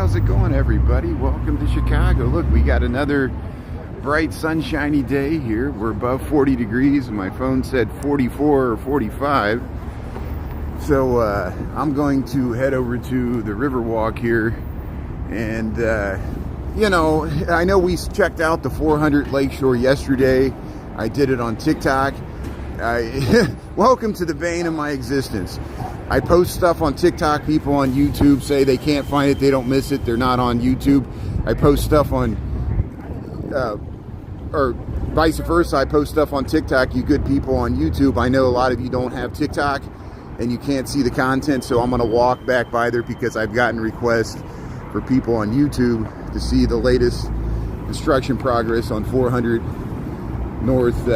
how's it going, everybody? Welcome to Chicago. Look, we got another bright, sunshiny day here. We're above 40 degrees. My phone said 44 or 45. So I'm going to head over to the Riverwalk here. And, you know, I know we checked out the 400 Lakeshore yesterday. I did it on TikTok. Welcome to the bane of my existence. I post stuff on TikTok. People on YouTube say they can't find it, they don't miss it, they're not on YouTube. I post stuff on, or vice versa, I post stuff on TikTok. You good people on YouTube, I know a lot of you don't have TikTok and you can't see the content, so I'm going to walk back by there because I've gotten requests for people on YouTube to see the latest construction progress on 400 North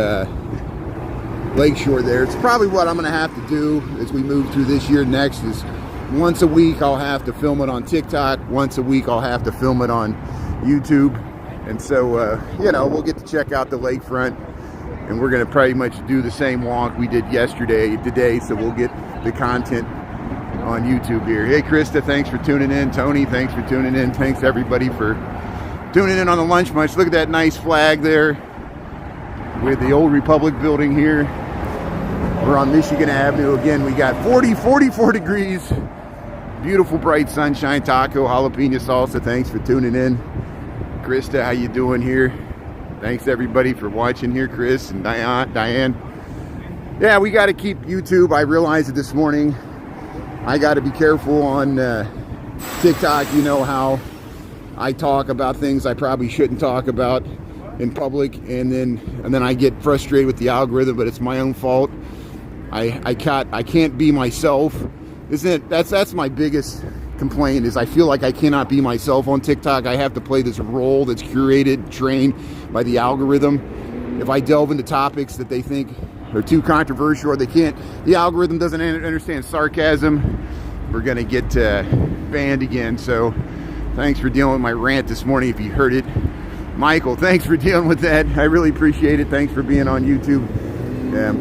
Lakeshore there. It's probably what I'm going to have to do as we move through this year. Next is once a week I'll have to film it on TikTok. Once a week I'll have to film it on YouTube. And so, you know, we'll get to check out the lakefront. And we're going to pretty much do the same walk we did yesterday today. So we'll get the content on YouTube here. Hey, Krista, thanks for tuning in. Tony, thanks for tuning in. Thanks, everybody, for tuning in on the Lunch Munch. Look at that nice flag there with the Old Republic building here. We're on Michigan Avenue. Again, we got 44 degrees. Beautiful, bright sunshine. Taco, jalapeno salsa. Thanks for tuning in. Krista, how you doing here? Thanks, everybody, for watching here. Chris and Diane. Yeah, we got to keep YouTube. I realized it this morning. I got to be careful on TikTok. You know how I talk about things I probably shouldn't talk about in public, and then I get frustrated with the algorithm, but it's my own fault. I can't be myself. That's my biggest complaint, is I feel like I cannot be myself on TikTok. I have to play this role that's curated, trained by the algorithm. If I delve into topics that they think are too controversial, or the algorithm doesn't understand sarcasm, we're gonna get banned again. So thanks for dealing with my rant this morning if you heard it. Michael, thanks for dealing with that. I really appreciate it. Thanks for being on YouTube.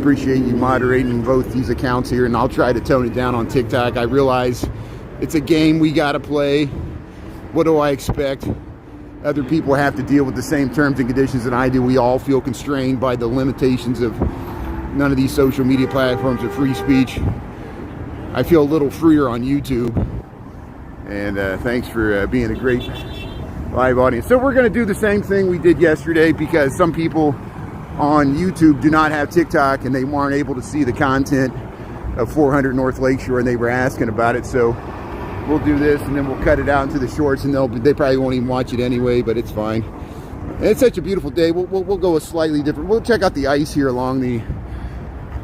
Appreciate you moderating both these accounts here, and I'll try to tone it down on TikTok. I realize it's a game we got to play. What do I expect? Other people have to deal with the same terms and conditions that I do. We all feel constrained by the limitations of none of these social media platforms are free speech. I feel a little freer on YouTube. And thanks for being a great live audience. So we're going to do the same thing we did yesterday, because some people on YouTube do not have TikTok and they weren't able to see the content of 400 North Lakeshore, and they were asking about it. So we'll do this, and then we'll cut it out into the shorts, and they probably won't even watch it anyway, but it's fine. And it's such a beautiful day. We'll go a slightly different. We'll check out the ice here along the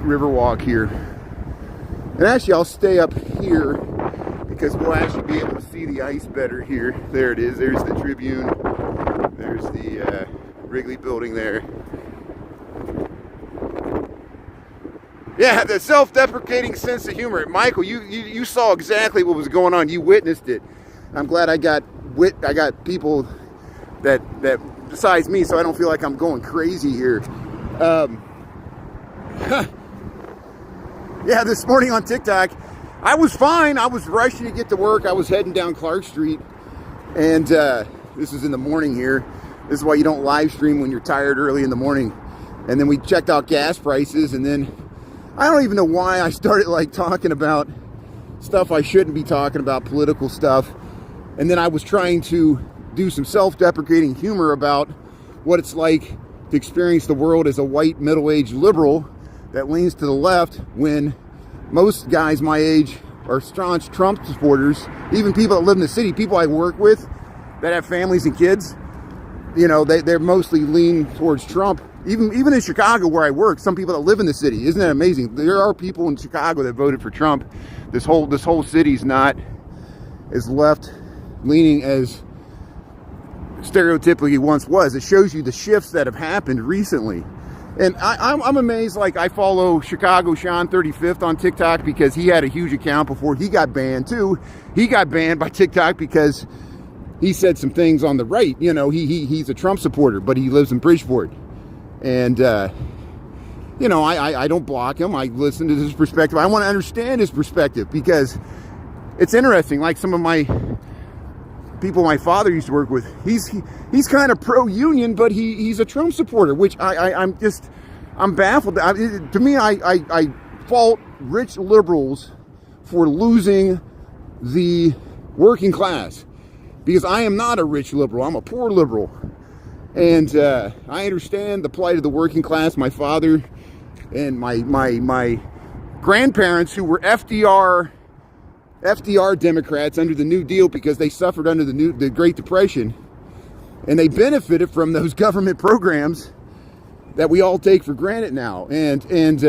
Riverwalk here. And actually, I'll stay up here because we'll actually be able to see the ice better here. There it is. There's the Tribune. There's the Wrigley building there. Yeah, the self-deprecating sense of humor. Michael, you saw exactly what was going on. You witnessed it. I'm glad I got people that besides me, so I don't feel like I'm going crazy here. Yeah, this morning on TikTok, I was fine. I was rushing to get to work. I was heading down Clark Street, and this is in the morning here. This is why you don't live stream when you're tired early in the morning. And then we checked out gas prices, and then I don't even know why I started like talking about stuff I shouldn't be talking about, political stuff. And then I was trying to do some self-deprecating humor about what it's like to experience the world as a white middle-aged liberal that leans to the left, when most guys my age are staunch Trump supporters. Even people that live in the city, people I work with that have families and kids, you know, they're mostly lean towards Trump. Even in Chicago where I work, some people that live in the city, isn't that amazing? There are people in Chicago that voted for Trump. This whole city's not as left leaning as stereotypically once was. It shows you the shifts that have happened recently. And I'm amazed. Like, I follow Chicago Sean 35th on TikTok because he had a huge account before he got banned too. He got banned by TikTok because he said some things on the right. You know, he's a Trump supporter, but he lives in Bridgeport. And, you know, I don't block him. I listen to his perspective. I want to understand his perspective because it's interesting. Like, some of my people my father used to work with, he's kind of pro-union, but he's a Trump supporter, which I'm baffled. To me, I fault rich liberals for losing the working class, because I am not a rich liberal. I'm a poor liberal, and I understand the plight of the working class. My father and my grandparents, who were FDR Democrats under the New Deal, because they suffered under the Great Depression, and they benefited from those government programs that we all take for granted now. And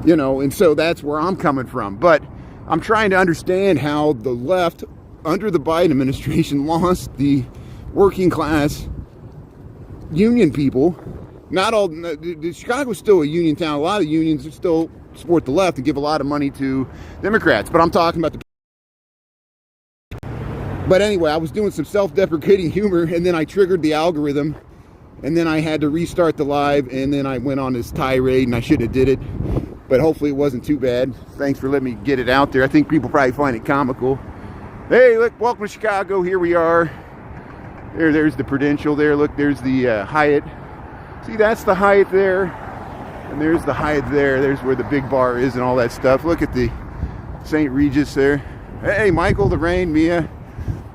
you know, and so that's where I'm coming from. But I'm trying to understand how the left under the Biden administration lost the working class union people. Not all, Chicago's still a union town. A lot of unions still support the left and give a lot of money to Democrats. But I'm talking about But anyway, I was doing some self-deprecating humor, and then I triggered the algorithm, and then I had to restart the live, and then I went on this tirade, and I shouldn't have did it. But hopefully it wasn't too bad. Thanks for letting me get it out there. I think people probably find it comical. Hey, look, welcome to Chicago. Here we are. There's the Prudential there. Look, there's the Hyatt. See, that's the Hyatt there. And there's the Hyatt there. There's where the big bar is and all that stuff. Look at the St. Regis there. Hey, Michael, Lorraine, Mia.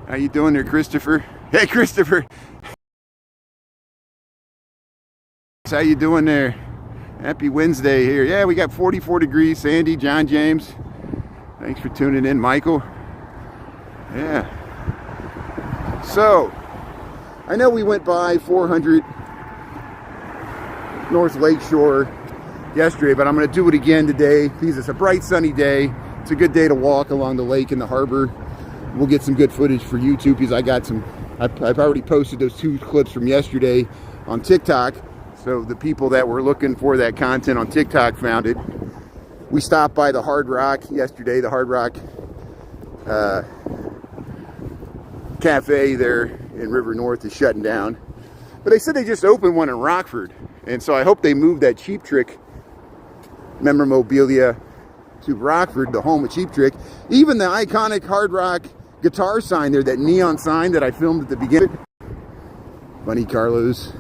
How you doing there, Christopher? Hey, Christopher. How you doing there? Happy Wednesday here. Yeah, we got 44 degrees. Sandy, John James. Thanks for tuning in, Michael. Yeah. So, I know we went by 400 North Lakeshore yesterday, but I'm going to do it again today because it's a bright sunny day. It's a good day to walk along the lake and the harbor. We'll get some good footage for YouTube because I got some, I've already posted those 2 clips from yesterday on TikTok. So the people that were looking for that content on TikTok found it. We stopped by the Hard Rock yesterday. The Hard Rock Cafe there in River North is shutting down. But they said they just opened one in Rockford. And so I hope they moved that Cheap Trick memorabilia to Rockford, the home of Cheap Trick. Even the iconic Hard Rock guitar sign there, that neon sign that I filmed at the beginning. Bunny Carlos.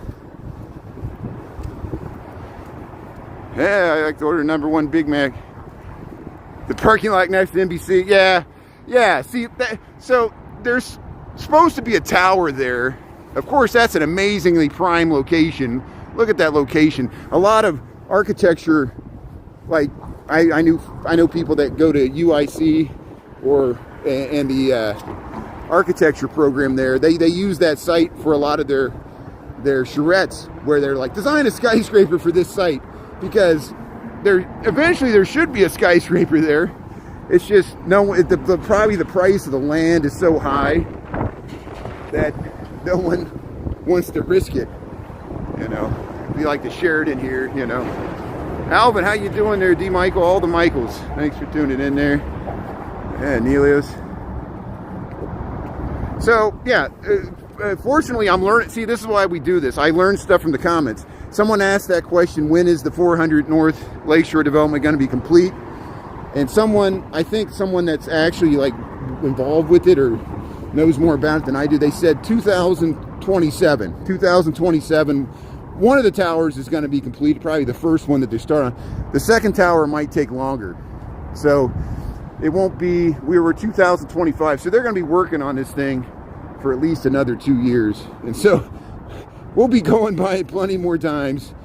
Yeah, I like to order #1 Big Mac. The parking lot next to NBC. Yeah. See, so there's supposed to be a tower there. Of course, that's an amazingly prime location. Look at that location. A lot of architecture, like I know people that go to UIC and the architecture program there. They use that site for a lot of their charrettes, where they're like, design a skyscraper for this site. Because eventually there should be a skyscraper there. It's just probably the price of the land is so high that no one wants to risk it. You know, be like the Sheridan here. You know, Alvin, how you doing there, D. Michael? All the Michaels. Thanks for tuning in there. Yeah, Nelios. So yeah, fortunately I'm learning. See, this is why we do this. I learn stuff from the comments. Someone asked that question, when is the 400 North Lakeshore development going to be complete? And I think someone that's actually like involved with it or knows more about it than I do, they said 2027. 2027, one of the towers is going to be completed, probably the first one that they're starting on. The second tower might take longer. So it won't be, we were 2025, so they're going to be working on this thing for at least another 2 years. And so we'll be going by it plenty more times.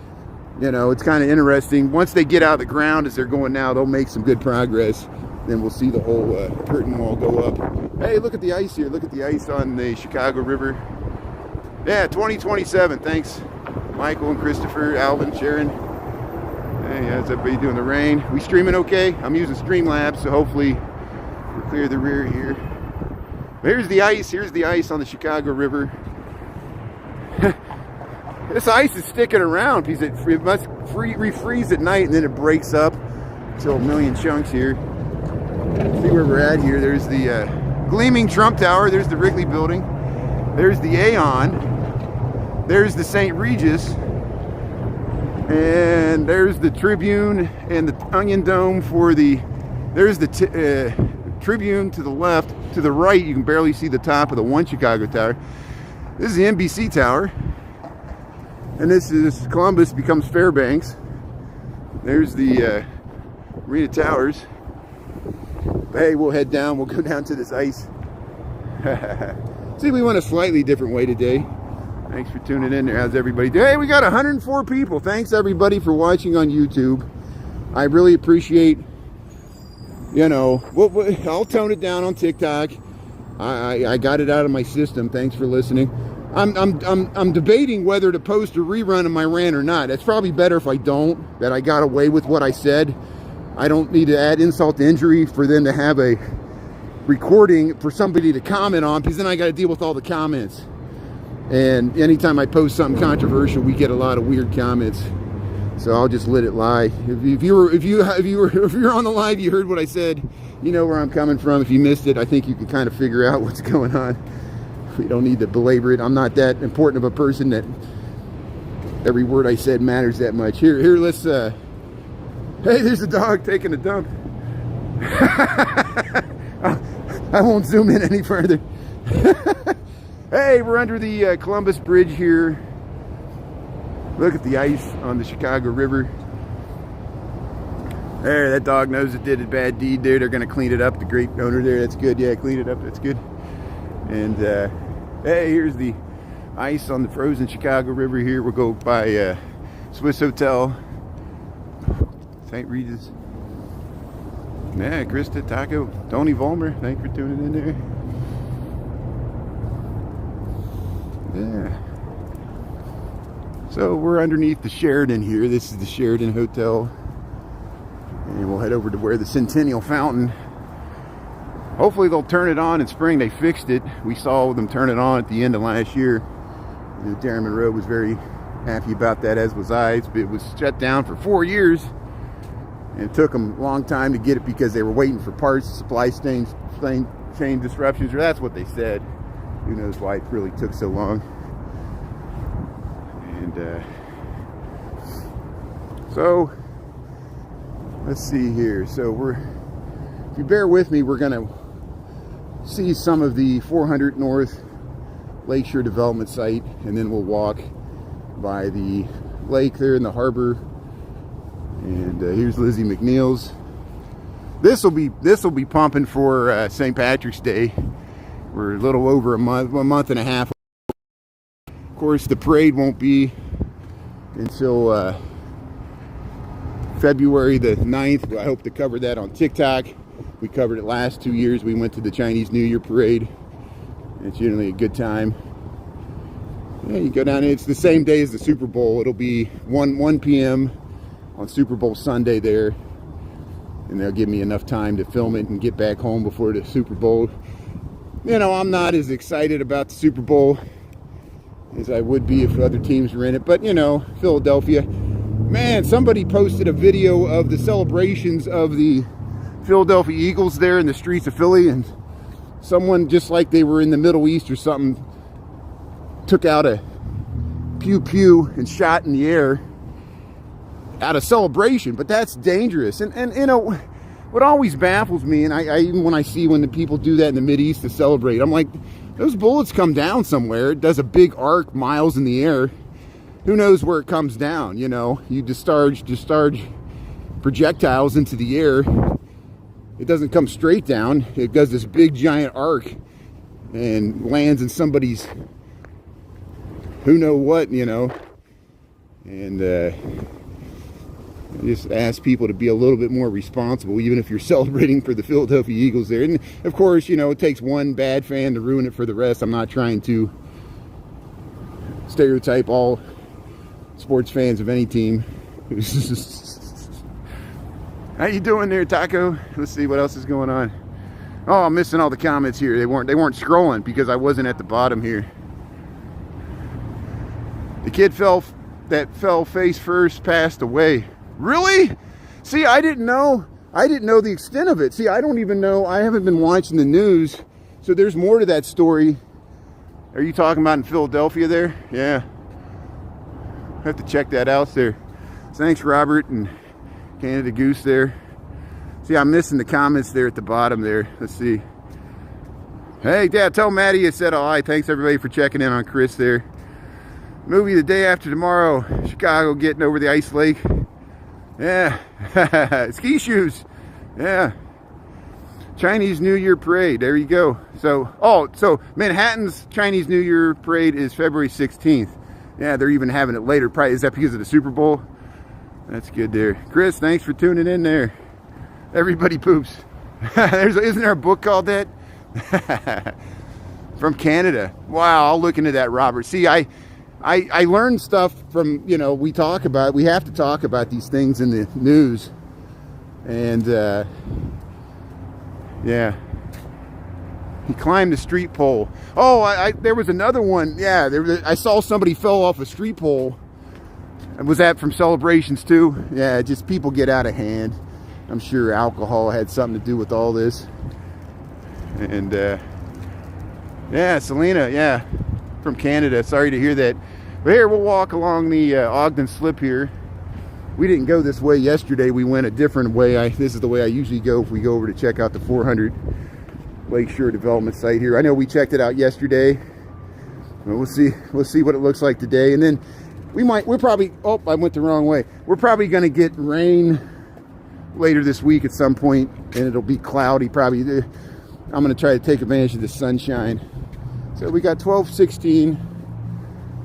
You know, it's kind of interesting. Once they get out of the ground as they're going now, they'll make some good progress. Then we'll see the whole curtain wall go up. Hey, look at the ice here. Look at the ice on the Chicago River. Yeah, 2027. Thanks, Michael and Christopher, Alvin, Sharon. Hey, how's everybody doing in the rain? We streaming okay? I'm using Streamlabs, so hopefully we'll clear the rear here. Here's the ice. Here's the ice on the Chicago River. This ice is sticking around because it must refreeze at night and then it breaks up until a million chunks here. See where we're at here. There's the gleaming Trump Tower. There's the Wrigley Building. There's the Aon. There's the St. Regis. And there's the Tribune and the Onion Dome for the... There's the Tribune to the left. To the right, you can barely see the top of the One Chicago Tower. This is the NBC Tower. And this is Columbus becomes Fairbanks. There's the Marina Towers. But hey, we'll head down. We'll go down to this ice. See, we went a slightly different way today. Thanks for tuning in there. How's everybody doing? Hey, we got 104 people. Thanks everybody for watching on YouTube. I really appreciate, you know, I'll tone it down on TikTok. I got it out of my system. Thanks for listening. I'm debating whether to post a rerun of my rant or not. It's probably better if I don't, that I got away with what I said. I don't need to add insult to injury for them to have a recording for somebody to comment on, because then I got to deal with all the comments. And anytime I post something controversial, we get a lot of weird comments. So I'll just let it lie. If you're on the live, you heard what I said. You know where I'm coming from. If you missed it, I think you can kind of figure out what's going on. We don't need to belabor it. I'm not that important of a person that every word I said matters that much. Here, let's. Hey, there's a dog taking a dump. I won't zoom in any further. Hey, we're under the Columbus Bridge here. Look at the ice on the Chicago River. There, that dog knows it did a bad deed there. They're going to clean it up. The great owner there, that's good. Yeah, clean it up, that's good. And hey, here's the ice on the frozen Chicago River here. We'll go by Swiss Hotel, St. Regis. Yeah, Krista, Taco, Tony Vollmer, thanks for tuning in there. Yeah. So we're underneath the Sheridan here. This is the Sheridan Hotel. And we'll head over to where the Centennial Fountain. Hopefully they'll turn it on in spring. They fixed it. We saw them turn it on at the end of last year. Darren Monroe was very happy about that, as was I. It was shut down for 4 years. And it took them a long time to get it because they were waiting for parts, supply chain disruptions, or that's what they said. Who knows why it really took so long. And so let's see here. So if you bear with me, we're gonna see some of the 400 North Lakeshore Development Site, and then we'll walk by the lake there in the harbor. And here's Lizzie McNeil's. This will be pumping for St. Patrick's Day. We're a little over a month and a half. Of course, the parade won't be until February the 9th. I hope to cover that on TikTok. We covered it last 2 years. We went to the Chinese New Year parade. It's generally a good time. Yeah, you go down. It's the same day as the Super Bowl. It'll be 1 p.m. on Super Bowl Sunday there. And they'll give me enough time to film it and get back home before the Super Bowl. You know, I'm not as excited about the Super Bowl as I would be if other teams were in it. But, you know, Philadelphia. Man, somebody posted a video of the celebrations of the Philadelphia Eagles there in the streets of Philly. And someone, just like they were in the Middle East or something, took out a pew-pew and shot in the air out of celebration. But that's dangerous. And you know, what always baffles me, and I even when I see when the people do that in the Mideast to celebrate, I'm like, those bullets come down somewhere. It does a big arc miles in the air. Who knows where it comes down, you know? You discharge projectiles into the air. It doesn't come straight down. It does this big giant arc and lands in somebody's who know what, you know. And I just ask people to be a little bit more responsible, even if you're celebrating for the Philadelphia Eagles there. And of course, you know, it takes one bad fan to ruin it for the rest. I'm not trying to stereotype all sports fans of any team. How you doing there, Taco? Let's see what else is going on. Oh, I'm missing all the comments here. They weren't scrolling because I wasn't at the bottom here. The kid that fell face first passed away. Really? See, I didn't know the extent of it. See, I don't even know. I haven't been watching the news. So there's more to that story. Are you talking about in Philadelphia there? Yeah. I have to check that out there. Thanks, Robert and Canada Goose there. See, I'm missing the comments there at the bottom there. Let's see. Hey, Dad, tell Maddie you said all right. Thanks, everybody, for checking in on Chris there. Movie the day after tomorrow. Chicago getting over the ice lake. Yeah. Ski shoes. Yeah. Chinese New Year parade. There you go. So Manhattan's Chinese New Year parade is February 16th. Yeah, they're even having it later. Probably, is that because of the Super Bowl? That's good there. Chris, thanks for tuning in there. Everybody poops. Isn't there a book called that? From Canada. Wow, I'll look into that, Robert. See, I learned stuff from, you know, we have to talk about these things in the news. And, yeah. He climbed the street pole. Oh, there was another one. Yeah, I saw somebody fell off a street pole. Was that from celebrations too? Yeah, just people get out of hand. I'm sure alcohol had something to do with all this. And yeah, Selena, yeah, from Canada. Sorry to hear that. But here, we'll walk along the Ogden Slip here. We didn't go this way yesterday. We went a different way. This is the way I usually go if we go over to check out the 400 Lakeshore Development site here. I know we checked it out yesterday. We'll see what it looks like today. And then we're probably, oh, I went the wrong way. We're probably going to get rain later this week at some point, and it'll be cloudy probably. I'm going to try to take advantage of the sunshine. So we got 12:16.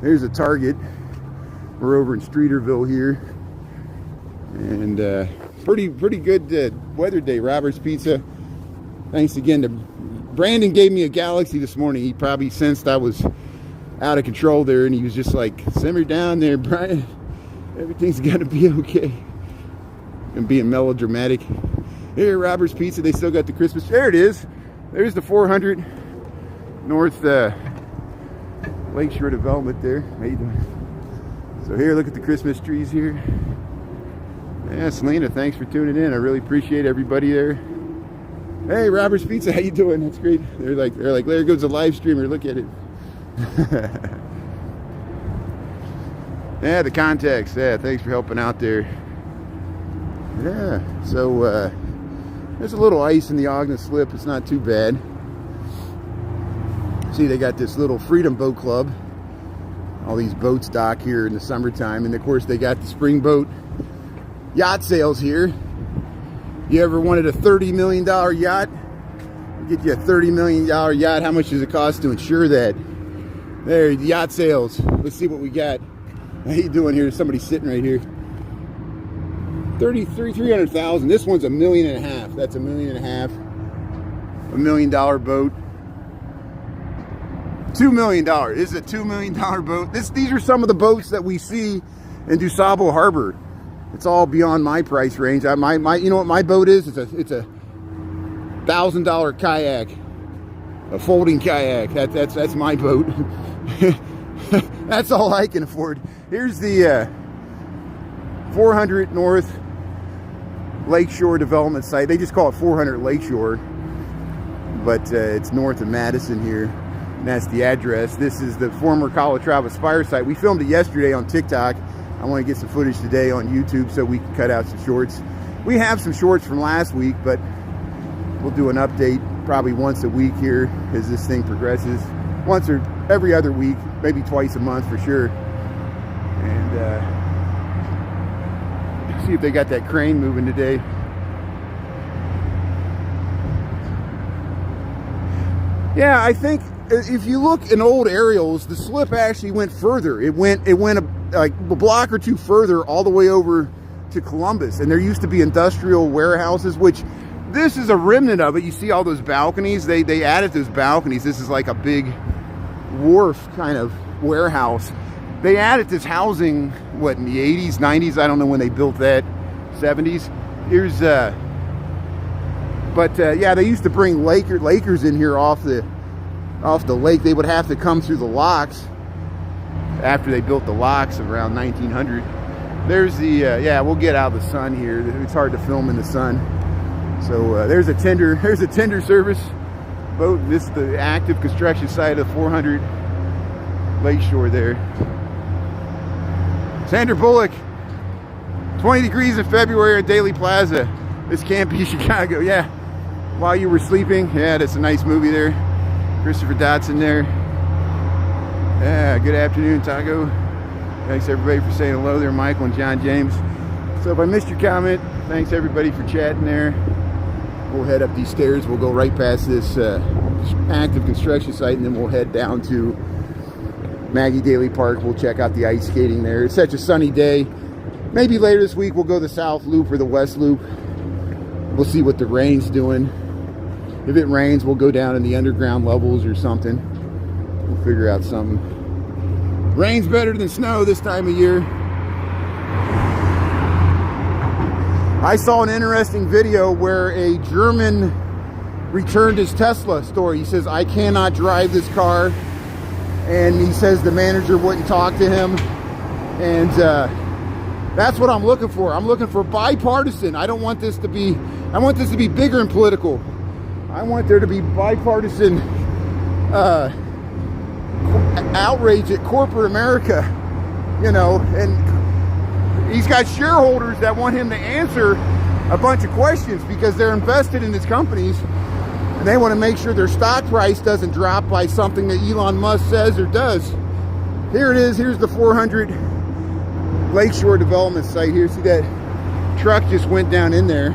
There's a Target. We're over in Streeterville here, and pretty good weather day. Robert's Pizza. Thanks again to Brandon. Gave me a Galaxy this morning. He probably sensed I was out of control there, and he was just like, simmer down there, Brian. Everything's gonna be okay. And being melodramatic. Here, Robert's Pizza. They still got the Christmas. There it is. There's the 400 North Lakeshore Development there. How you doing? So here, look at the Christmas trees here. Yeah, Selena, thanks for tuning in. I really appreciate everybody there. Hey, Robert's Pizza, how you doing? That's great. They're like, there goes a live streamer. Look at it. Yeah, the contacts. Yeah, thanks for helping out there. Yeah, so there's a little ice in the Ogden Slip. It's not too bad. See, they got this little Freedom Boat Club. All these boats dock here in the summertime. And of course, they got the spring boat yacht sales here. You ever wanted a $30 million yacht? We'll get you a $30 million yacht. How much does it cost to insure that? There, the yacht sales. Let's see what we got. How you doing here? Somebody sitting right here. 300,000. This one's $1.5 million. That's $1.5 million. $1 million boat. $2 million. This is a $2 million boat. These are some of the boats that we see in DuSable Harbor. It's all beyond my price range. You know what my boat is? It's a $1,000 kayak, a folding kayak. That's my boat. That's all I can afford. Here's the 400 North Lakeshore Development site. They just call it 400 Lakeshore, but it's north of Madison here, and that's the address. This is the former Calatrava Spire site. We filmed it yesterday on TikTok. I want to get some footage today on YouTube so we can cut out some shorts. We have some shorts from last week, but we'll do an update probably once a week here as this thing progresses. Once or every other week, maybe twice a month for sure. And see if they got that crane moving today. Yeah, I think if you look in old aerials, the slip actually went further. It went like a block or two further all the way over to Columbus. And there used to be industrial warehouses, which this is a remnant of it. You see all those balconies? They added those balconies. This is like a big wharf kind of warehouse. They added this housing, what, in the 80s, 90s? I don't know when they built that. 70s. Here's, yeah, they used to bring Lakers in here off the lake. They would have to come through the locks after they built the locks around 1900. There's the, yeah, we'll get out of the sun here. It's hard to film in the sun. So there's a tender service boat. This is the active construction site of 400 Lakeshore there. Sandra Bullock, 20 degrees in February at Daily Plaza. This can't be Chicago. Yeah, While You Were Sleeping. Yeah, that's a nice movie there. Christopher Dodson there. Yeah, good afternoon, Taco. Thanks everybody for saying hello there, Michael and John James. So if I missed your comment, thanks everybody for chatting there. We'll head up these stairs. We'll go right past this active construction site, and then we'll head down to Maggie Daly Park. We'll check out the ice skating there. It's such a sunny day. Maybe later this week we'll go the South Loop or the West Loop. We'll see what the rain's doing. If it rains, we'll go down in the underground levels or something. We'll figure out something. Rain's better than snow this time of year. I saw an interesting video where a German returned his Tesla story. He says, I cannot drive this car. And he says the manager wouldn't talk to him. And that's what I'm looking for. I'm looking for bipartisan. I don't want this to be, I want this to be bigger and political. I want there to be bipartisan outrage at corporate America, you know, and he's got shareholders that want him to answer a bunch of questions because they're invested in his companies and they want to make sure their stock price doesn't drop by something that Elon Musk says or does. Here it is. Here's the 400 Lakeshore development site here. See that truck just went down in there.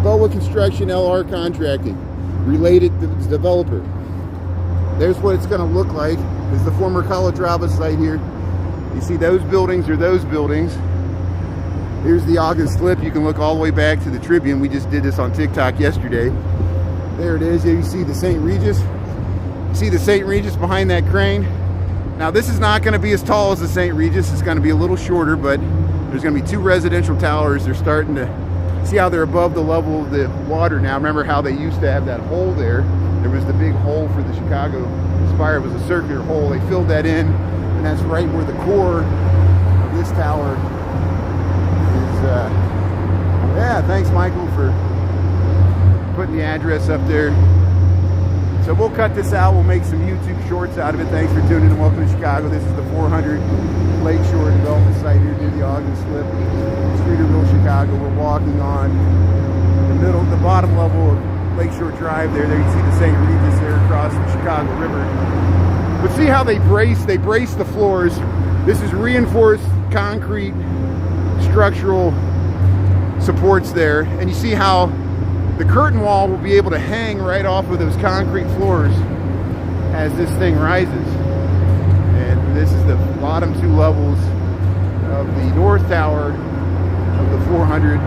Boa Construction LR Contracting, related to the developer. There's what it's going to look like. There's the former Calatrava site here. You see those buildings are those buildings. Here's the Ogden Slip. You can look all the way back to the Tribune. We just did this on TikTok yesterday. There it is. You see the St. Regis. See the St. Regis behind that crane? Now this is not going to be as tall as the St. Regis. It's going to be a little shorter, but there's going to be 2 residential towers. They're starting to see how they're above the level of the water now. Remember how they used to have that hole there? There was the big hole for the Chicago Spire. It was a circular hole. They filled that in, and that's right where the core of this tower is. Yeah, thanks Michael for putting the address up there. So we'll cut this out. We'll make some YouTube shorts out of it. Thanks for tuning in. Welcome to Chicago. This is the 400 Lakeshore development site here near the Ogden Slip, Streeterville, Chicago. We're walking on the bottom level of Lakeshore Drive there. There you see the St. Regis there across the Chicago River. But see how they brace the floors. This is reinforced concrete structural supports there. And you see how the curtain wall will be able to hang right off of those concrete floors as this thing rises. And this is the bottom 2 levels of the North Tower of the 400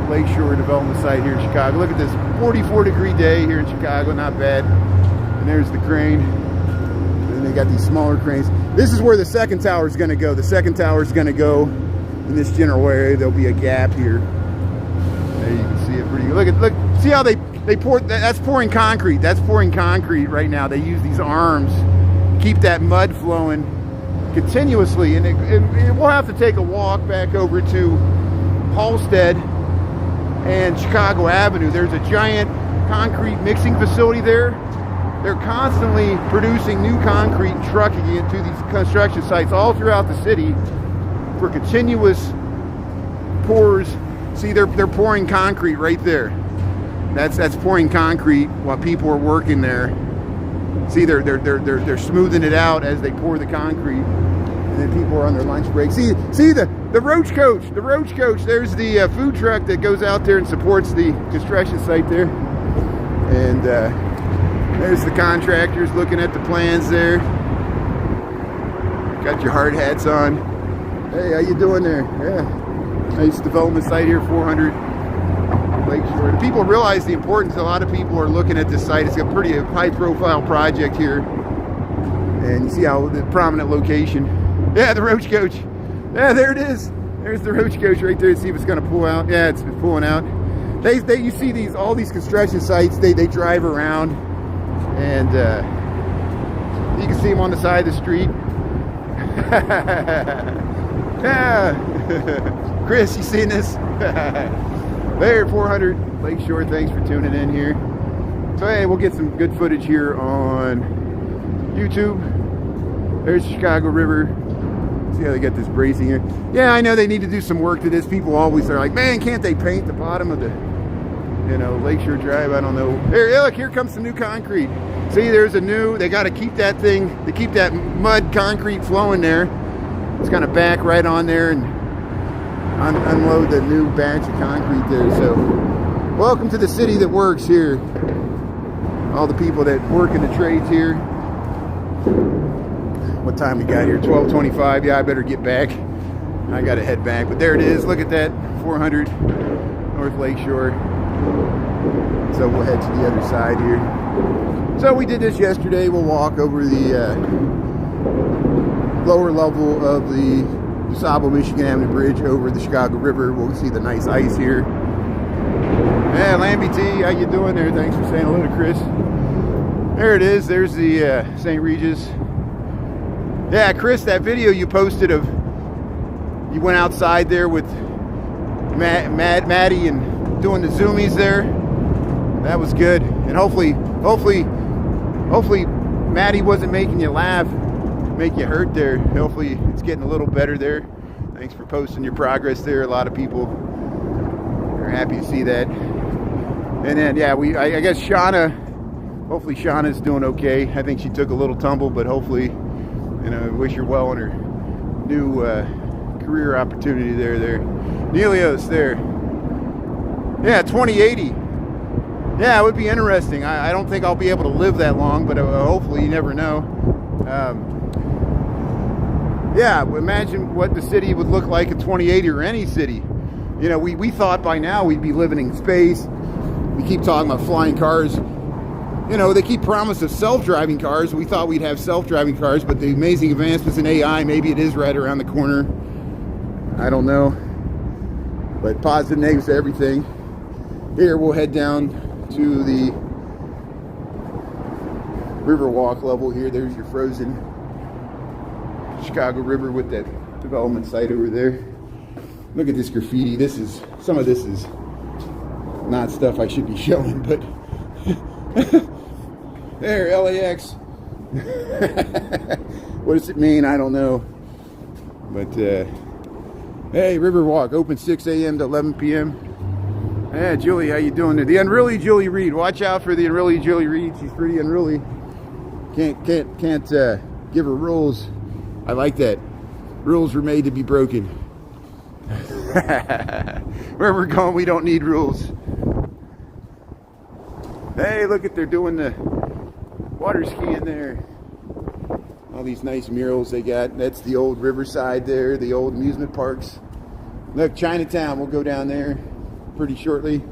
Lakeshore development site here in Chicago. Look at this 44-degree day here in Chicago, not bad. And there's the crane. And then they got these smaller cranes. This is where the second tower is going to go. The second tower is going to go in this general area. There'll be a gap here. There you can see it pretty good. Look, see how they pour, that's pouring concrete. That's pouring concrete right now. They use these arms to keep that mud flowing continuously. And we'll have to take a walk back over to Halstead and Chicago Avenue. There's a giant concrete mixing facility there. They're constantly producing new concrete and trucking it to these construction sites all throughout the city for continuous pours. See, they're pouring concrete right there. That's pouring concrete while people are working there. See, they're smoothing it out as they pour the concrete, and then people are on their lunch break. See the Roach Coach. The Roach Coach. There's the food truck that goes out there and supports the construction site there. And there's the contractors looking at the plans there. Got your hard hats on. Hey, how you doing there? Yeah. Nice development site here, 400 Lakeshore. And people realize the importance. A lot of people are looking at this site. It's a pretty high-profile project here. And you see how the prominent location. Yeah, the Roach Coach. Yeah, there it is. There's the Roach Coach right there. See if it's going to pull out. Yeah, it's pulling out. You see all these construction sites. They drive around, and you can see them on the side of the street. Yeah. Chris, you seen this? There, 400 Lakeshore. Thanks for tuning in here. So hey, we'll get some good footage here on YouTube. There's the Chicago River. See how they got this bracing here? Yeah, I know they need to do some work to this. People always are like, man, can't they paint the bottom of the, you know, Lakeshore Drive? I don't know. Here, look, here comes some new concrete. See, there's a new, they got to keep that thing, to keep that mud concrete flowing there. It's going to back right on there and unload the new batch of concrete there. So, welcome to the city that works here. All the people that work in the trades here. What time we got here? 12:25. Yeah, I better get back. I got to head back. But there it is. Look at that. 400 North Lakeshore. So we'll head to the other side here. So we did this yesterday. We'll walk over the lower level of the DuSable Michigan Avenue Bridge over the Chicago River. We'll see the nice ice here. Yeah, Lambie T, how you doing there? Thanks for saying hello to Chris. There it is. There's the St. Regis. Yeah, Chris, that video you posted of you went outside there with Maddie and doing the zoomies there. That was good. And hopefully Maddie wasn't making you laugh, make you hurt there. Hopefully it's getting a little better there. Thanks for posting your progress there. A lot of people are happy to see that. And then, yeah, I guess hopefully Shauna's doing okay. I think she took a little tumble, but hopefully, you know, wish her well on her new career opportunity there. Nelios there. Yeah, 2080. Yeah, it would be interesting. I don't think I'll be able to live that long, but hopefully, you never know. Yeah, imagine what the city would look like in 2080 or any city. You know, we thought by now we'd be living in space. We keep talking about flying cars. You know, they keep promise of self-driving cars. We thought we'd have self-driving cars, but the amazing advancements in AI, maybe it is right around the corner. I don't know. But positive, negatives to everything. Here, we'll head down to the Riverwalk level here. There's your frozen Chicago River with that development site over there. Look at this graffiti. Some of this is not stuff I should be showing, but there, LAX. What does it mean? I don't know. But hey, Riverwalk open 6 a.m. to 11 p.m. Yeah, Julie, how you doing there? The unruly Julie Reed. Watch out for the unruly Julie Reed. She's pretty unruly. Can't give her rules. I like that. Rules were made to be broken. Where we're going, we don't need rules. Hey, look at, they're doing the water skiing there. All these nice murals they got. That's the old Riverside there, the old amusement parks. Look, Chinatown, we'll go down there pretty shortly.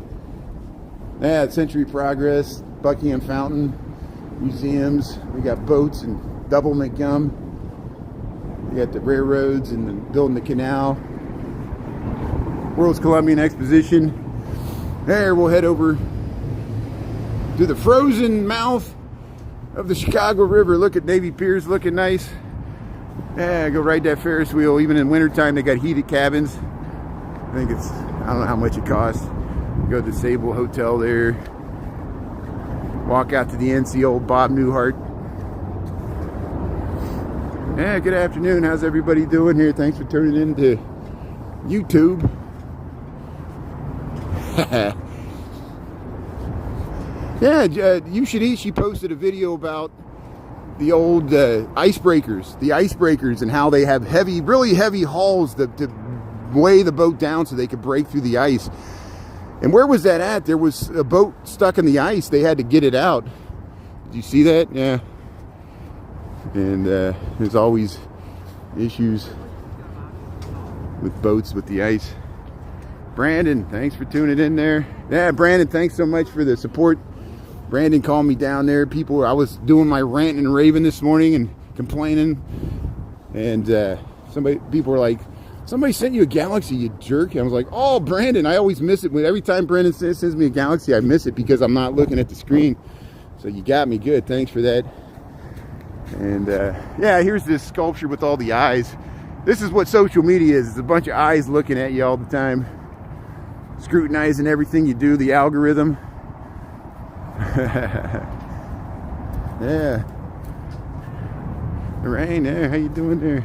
Yeah, Century Progress, Buckingham Fountain, museums. We got boats and Doublemint gum. We got the railroads and building the canal. World's Columbian Exposition. There, we'll head over to the frozen mouth of the Chicago River. Look at Navy Piers looking nice. Yeah, go ride that Ferris wheel. Even in wintertime, they got heated cabins. I think it's, I don't know how much it costs. Go to the Sable Hotel there. Walk out to the end, see old Bob Newhart. Yeah, good afternoon. How's everybody doing here? Thanks for turning into YouTube. Yeah, You Should Eat. She posted a video about the old icebreakers, and how they have really heavy hulls to weigh the boat down so they could break through the ice. And where was that at? There was a boat stuck in the ice. They had to get it out. Did you see that? Yeah. And there's always issues with boats with the ice. Brandon, thanks for tuning in there. Yeah, Brandon, thanks so much for the support. Brandon called me down there. I was doing my rant and raving this morning and complaining, and people were like, "Somebody sent you a Galaxy, you jerk." And I was like, "Oh, Brandon, I always miss it. Every time Brandon sends me a Galaxy, I miss it because I'm not looking at the screen." So you got me good. Thanks for that. And yeah, here's this sculpture with all the eyes. This is what social media is. It's a bunch of eyes looking at you all the time, scrutinizing everything you do, the algorithm. Yeah. Rain there, how you doing there?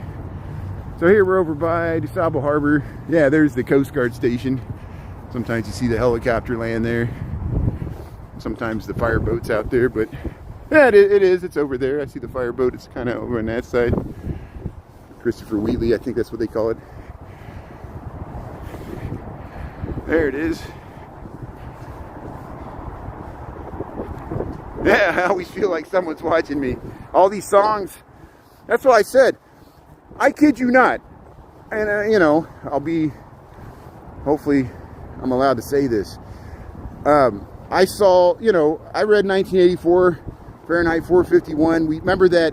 So here we're over by DeSable Harbor. Yeah, there's the Coast Guard station. Sometimes you see the helicopter land there. Sometimes the fireboat's out there, but yeah, it is. It's over there. I see the fireboat. It's kind of over on that side. Christopher Wheatley, I think that's what they call it. There it is. Yeah, I always feel like someone's watching me. All these songs, that's what I said. I kid you not. And, you know, hopefully I'm allowed to say this. I saw, you know, I read 1984, Fahrenheit 451. We remember that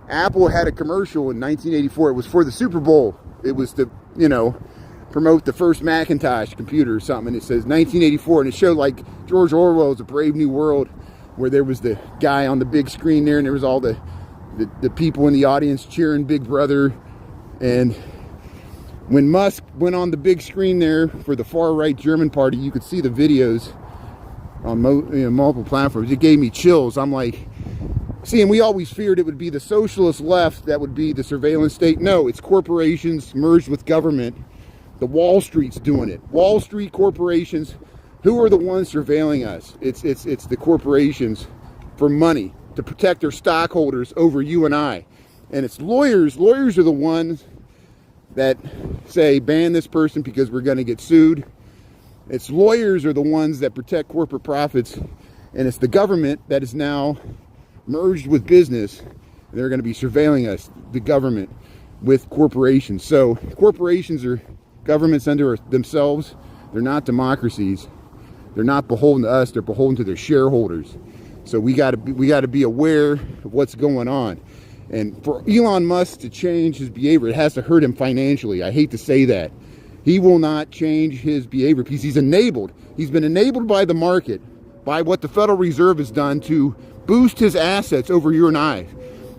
Apple had a commercial in 1984. It was for the Super Bowl. It was to, you know, promote the first Macintosh computer or something. And it says 1984. And it showed like George Orwell's A Brave New World, where there was the guy on the big screen there, and there was all the people in the audience cheering Big Brother. And when Musk went on the big screen there for the far-right German party, you could see the videos on multiple platforms. It gave me chills. I'm like, see, and we always feared it would be the socialist left that would be the surveillance state. No, it's corporations merged with government. The Wall Street's doing it. Wall Street corporations. Who are the ones surveilling us? It's the corporations for money, to protect their stockholders over you and I. And it's lawyers. Lawyers are the ones that say ban this person because we're going to get sued. It's lawyers are the ones that protect corporate profits. And it's the government that is now merged with business. And they're going to be surveilling us, the government, with corporations. So corporations are governments unto themselves. They're not democracies. They're not beholden to us. They're beholden to their shareholders. So we got to be aware of what's going on. And for Elon Musk to change his behavior, it has to hurt him financially. I hate to say that. He will not change his behavior because he's enabled. He's been enabled by the market, by what the Federal Reserve has done to boost his assets over you and I.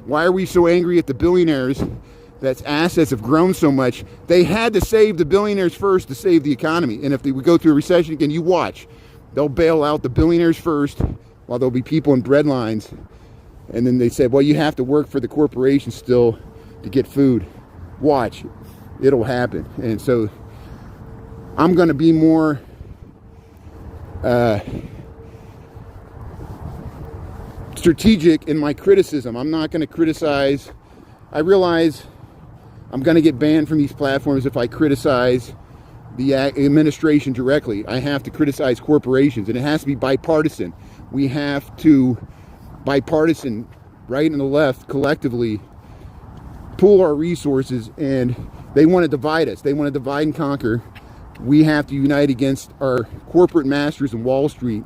Why are we so angry at the billionaires that assets have grown so much? They had to save the billionaires first to save the economy. And if we go through a recession again, you watch. They'll bail out the billionaires first, while there'll be people in bread lines. And then they said, well, you have to work for the corporation still to get food. Watch. It'll happen. And so I'm going to be more strategic in my criticism. I'm not going to criticize. I realize I'm going to get banned from these platforms if I criticize the administration directly. I have to criticize corporations, and it has to be bipartisan. We have to, bipartisan, right and the left, collectively pool our resources. And they want to divide us. They want to divide and conquer. We have to unite against our corporate masters in Wall Street,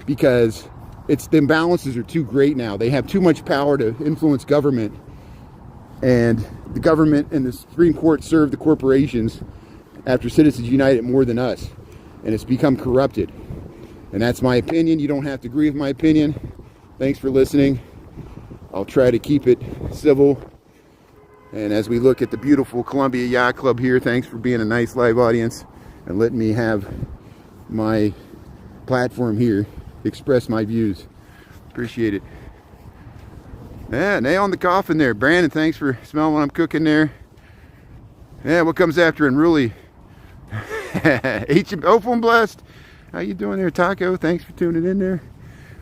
because the imbalances are too great now. They have too much power to influence government, and the government and the Supreme Court serve the corporations after Citizens United more than us, and it's become corrupted. And that's my opinion. You don't have to agree with my opinion. Thanks for listening. I'll try to keep it civil. And as we look at the beautiful Columbia Yacht Club here, thanks for being a nice live audience and letting me have my platform here, express my views. Appreciate it. Yeah, nail on the coffin there. Brandon, thanks for smelling what I'm cooking there. Yeah, what comes after Unruly? Hopeful and blessed. How you doing there, Taco? Thanks for tuning in there.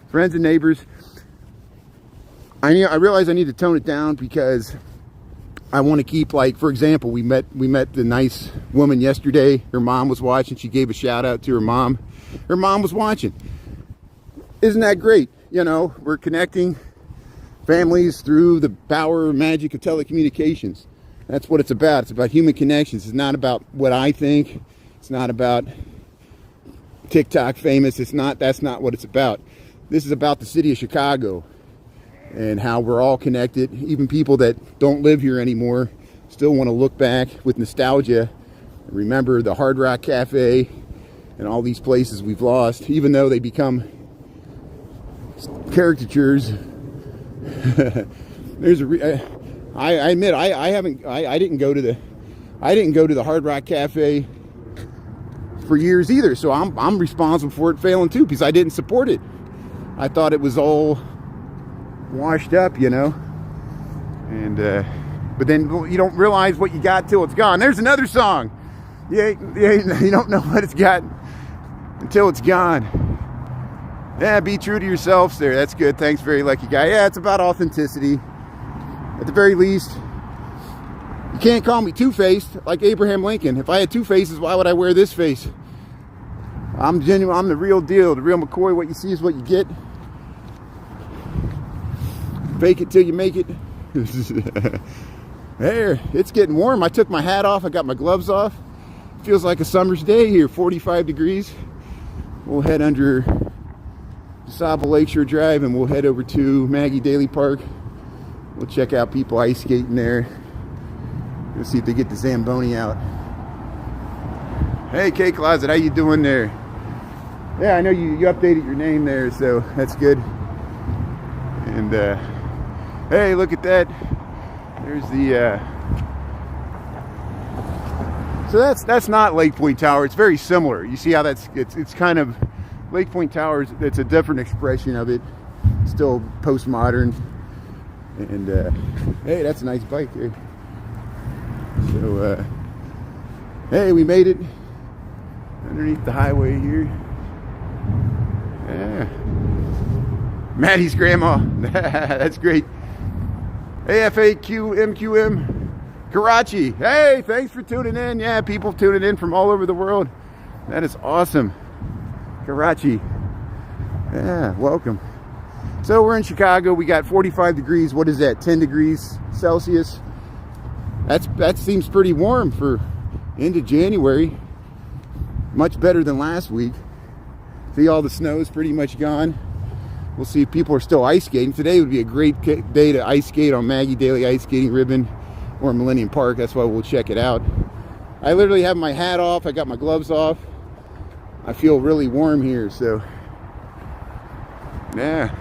Friends and neighbors. I realize I need to tone it down because I want to keep, like, for example, we met the nice woman yesterday. Her mom was watching. She gave a shout out to her mom. Her mom was watching. Isn't that great? You know, we're connecting families through the power and magic of telecommunications. That's what it's about. It's about human connections. It's not about what I think. It's not about TikTok famous. That's not what it's about. This is about the city of Chicago and how we're all connected. Even people that don't live here anymore still want to look back with nostalgia and remember the Hard Rock Cafe and all these places we've lost, even though they become caricatures. I admit I didn't go to the Hard Rock Cafe for years either, so I'm responsible for it failing too, because I didn't support it. I thought it was all washed up, you know. And But then you don't realize what you got till it's gone. There's another song. You don't know what it's got until it's gone. Yeah, be true to yourselves there. That's good. Thanks, very lucky guy. Yeah, it's about authenticity. At the very least, you can't call me two-faced like Abraham Lincoln. If I had two faces, why would I wear this face? I'm genuine. I'm the real deal. The real McCoy. What you see is what you get. Fake it till you make it. There, it's getting warm. I took my hat off. I got my gloves off. Feels like a summer's day here. 45 degrees. We'll head under DeSable Lakeshore Drive and we'll head over to Maggie Daly Park. We'll check out people ice skating there. We'll see if they get the Zamboni out. Hey, K Closet, how you doing there? Yeah, I know you updated your name there, so that's good. And hey, look at that. There's the so that's not Lake Point Tower. It's very similar. You see how it's kind of Lake Point Tower. It's a different expression of it. Still postmodern. And hey, that's a nice bike there. So hey, we made it underneath the highway here. Yeah. Maddie's grandma. That's great. AFAQMQM Karachi. Hey, thanks for tuning in. Yeah, people tuning in from all over the world. That is awesome. Karachi. Yeah, welcome. So we're in Chicago. We got 45 degrees. What is that? 10 degrees Celsius. That seems pretty warm for into January. Much better than last week. See, all the snow is pretty much gone. We'll see if people are still ice skating. Today would be a great day to ice skate on Maggie Daly Ice Skating Ribbon or Millennium Park. That's why we'll check it out. I literally have my hat off. I got my gloves off. I feel really warm here, so yeah.